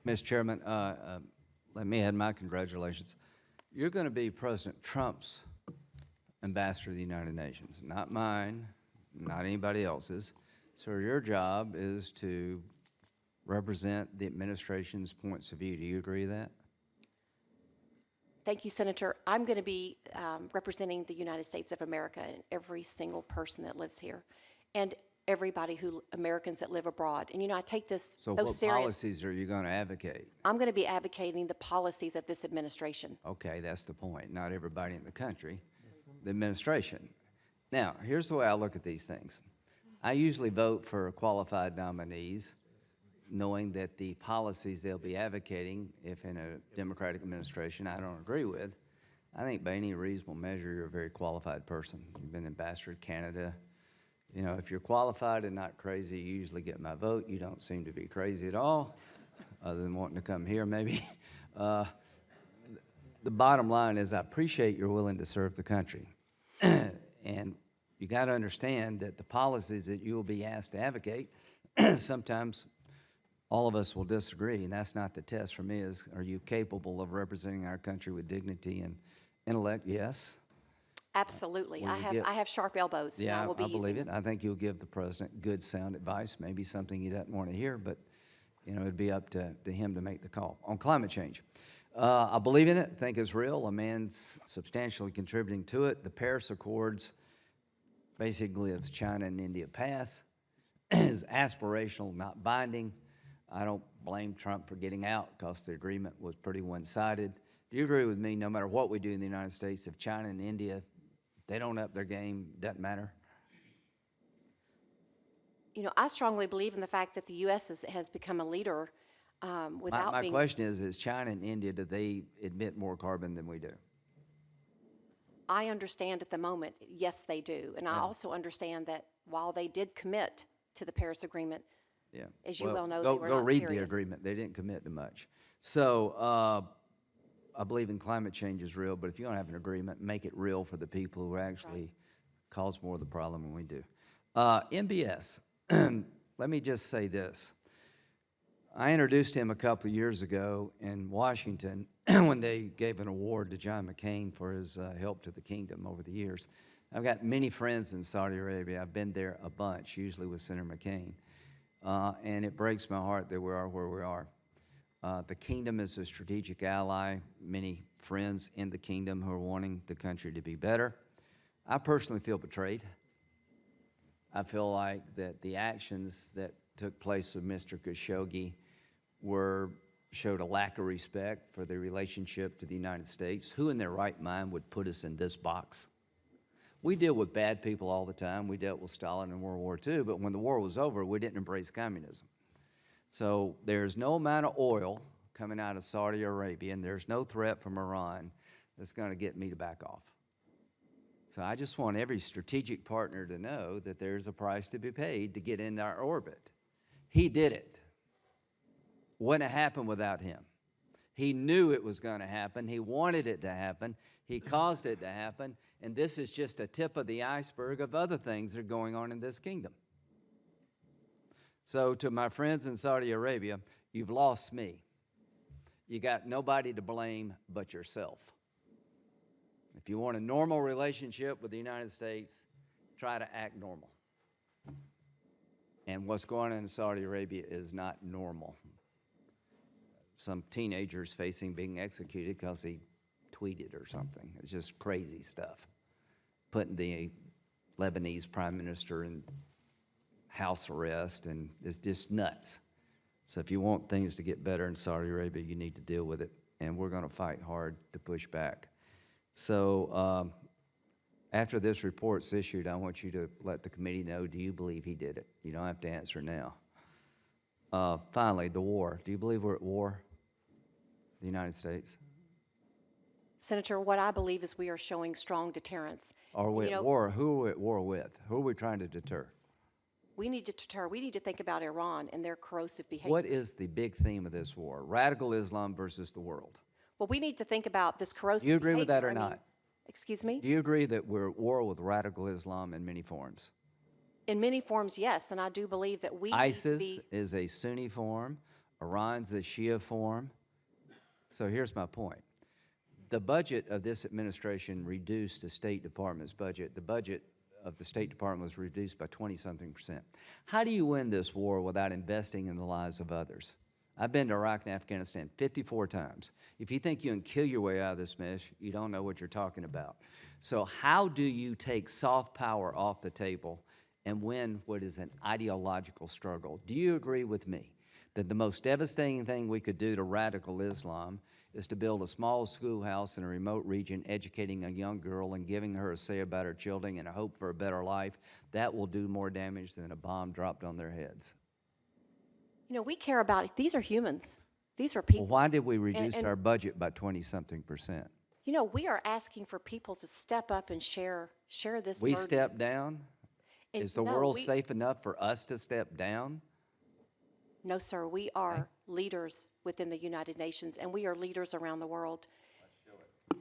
Mr. Chairman, let me add my congratulations. You're going to be President Trump's ambassador to the United Nations, not mine, not anybody else's. So your job is to represent the administration's points of view. Do you agree with that? Thank you, Senator. I'm going to be representing the United States of America and every single person that lives here and everybody Americans that live abroad. And, I take this So so what serious. policies are you going to advocate? I'm going to be advocating the policies of this administration. Okay, that's the point. Not everybody in the country, the administration. Now, here's the way I look at these things. I usually vote for qualified nominees, knowing that the policies they'll be advocating, if in a Democratic administration I don't agree with, I think by any reasonable measure you're a very qualified person. You've been ambassador to Canada. If you're qualified and not crazy, you usually get my vote. You don't seem to be crazy at all, other than wanting to come here maybe. The bottom line is I appreciate you're willing to serve the country. And you got to understand that the policies that you will be asked to advocate, sometimes all of us will disagree, and that's not the test for me. Is, are you capable of representing our country with dignity and intellect? Yes. Absolutely. Well, I have sharp elbows, and I will be I believe using it. I think you'll give the president good, sound advice, maybe something he doesn't want to hear, but it'd be up to him to make the call. On climate change, I believe in it, think it's real. A man's substantially contributing to it. The Paris Accords, basically, as China and India pass, is aspirational, not binding. I don't blame Trump for getting out because the agreement was pretty one-sided. Do you agree with me, no matter what we do in the United States, if China and India, they don't up their game, doesn't matter? I strongly believe in the fact that the U.S. has become a leader without My being. question is China and India, do they emit more carbon than we do? I understand at the moment, yes, they do. And I also understand that while they did commit to the Paris Agreement, Yeah. as you well know, go, they were go not read serious. the agreement. They didn't commit to much. So I believe in climate change is real, but if you don't have an agreement, make it real for the people who actually cause more of the problem than we do. MBS, let me just say this. I introduced him a couple of years ago in Washington when they gave an award to John McCain for his help to the kingdom over the years. I've got many friends in Saudi Arabia. I've been there a bunch, usually with Senator McCain. And it breaks my heart that we are where we are. The kingdom is a strategic ally, many friends in the kingdom who are wanting the country to be better. I personally feel betrayed. I feel like that the actions that took place with Mr. Khashoggi showed a lack of respect for the relationship to the United States. Who in their right mind would put us in this box? We deal with bad people all the time. We dealt with Stalin in World War II, but when the war was over, we didn't embrace communism. So there's no amount of oil coming out of Saudi Arabia, and there's no threat from Iran that's going to get me to back off. So I just want every strategic partner to know that there's a price to be paid to get in our orbit. He did it. Wouldn't have happened without him. He knew it was going to happen. He wanted it to happen. He caused it to happen. And this is just a tip of the iceberg of other things that are going on in this kingdom. So to my friends in Saudi Arabia, you've lost me. You got nobody to blame but yourself. If you want a normal relationship with the United States, try to act normal. And what's going on in Saudi Arabia is not normal. Some teenagers facing being executed because he tweeted or something. It's just crazy stuff. Putting the Lebanese prime minister in house arrest, and it's just nuts. So if you want things to get better in Saudi Arabia, you need to deal with it, and we're going to fight hard to push back. So after this report's issued, I want you to let the committee know, do you believe he did it? You don't have to answer now. Finally, the war. Do you believe we're at war, the United States? Senator, what I believe is we are showing strong deterrence. Are we at war? Who are we at war with? Who are we trying to deter? We need to deter. We need to think about Iran and their corrosive behavior. What is the big theme of this war? Radical Islam versus the world. Well, we need to think about this corrosive Do you agree with that or behavior. not? Excuse me? Do you agree that we're at war with radical Islam in many forms? In many forms, yes, and I do believe that we ISIS need to be. is a Sunni form. Iran's the Shia form. So here's my point. The budget of this administration reduced the State Department's budget. The budget of the State Department was reduced by 20-something%. How do you win this war without investing in the lives of others? I've been to Iraq and Afghanistan 54 times. If you think you can kill your way out of this mess, you don't know what you're talking about. So how do you take soft power off the table and win what is an ideological struggle? Do you agree with me that the most devastating thing we could do to radical Islam is to build a small schoolhouse in a remote region, educating a young girl and giving her a say about her children and a hope for a better life? That will do more damage than a bomb dropped on their heads. You know, we care about it. These are humans. These are Well, people. why did we reduce and- our budget by 20-something%? You know, we are asking for people to step up and share this We burden. step down? And Is the no, world we- safe enough for us to step down? No, sir. We are leaders within the United Nations, and we are leaders around the world.